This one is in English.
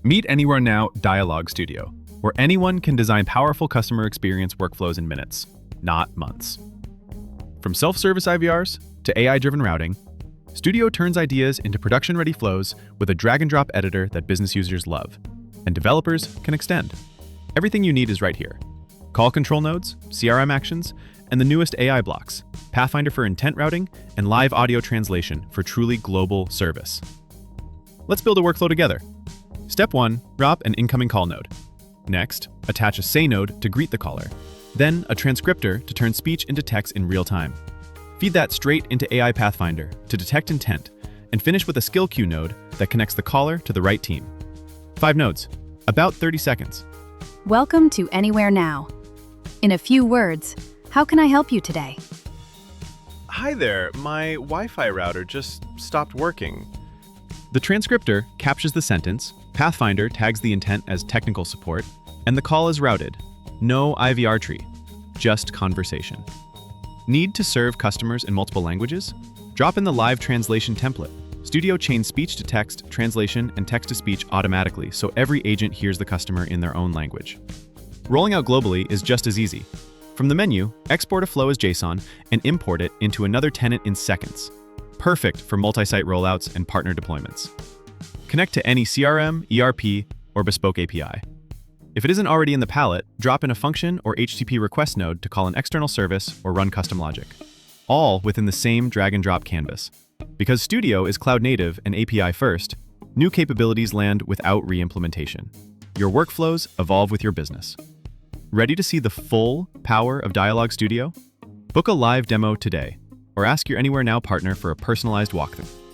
Meet Anywhere Now Dialogue Studio, where anyone can design powerful customer experience workflows in minutes, not months. From self-service IVRs to AI-driven routing, Studio turns ideas into production-ready flows with a drag-and-drop editor that business users love, and developers can extend. Everything you need is right here. Call control nodes, CRM actions, and the newest AI blocks, Pathfinder for intent routing, and live audio translation for truly global service. Let's build a workflow together. Step 1, drop an incoming call node. Next, attach a say node to greet the caller. Then, a transcriptor to turn speech into text in real time. Feed that straight into AI Pathfinder to detect intent, and finish with a skill queue node that connects the caller to the right team. 5 nodes, about 30 seconds. Welcome to Anywhere Now. In a few words, how can I help you today? Hi there, my Wi-Fi router just stopped working. The transcriptor captures the sentence, Pathfinder tags the intent as technical support, and the call is routed. No IVR tree, just conversation. Need to serve customers in multiple languages? Drop in the live translation template. Studio chains speech to text, translation, and text to speech automatically, so every agent hears the customer in their own language. Rolling out globally is just as easy. From the menu, export a flow as JSON and import it into another tenant in seconds. Perfect for multi-site rollouts and partner deployments. Connect to any CRM, ERP, or bespoke API. If it isn't already in the palette, drop in a function or HTTP request node to call an external service or run custom logic. All within the same drag-and-drop canvas. Because Studio is cloud native and API first, new capabilities land without re-implementation. Your workflows evolve with your business. Ready to see the full power of Dialogue Studio? Book a live demo today, or ask your Anywhere Now partner for a personalized walkthrough.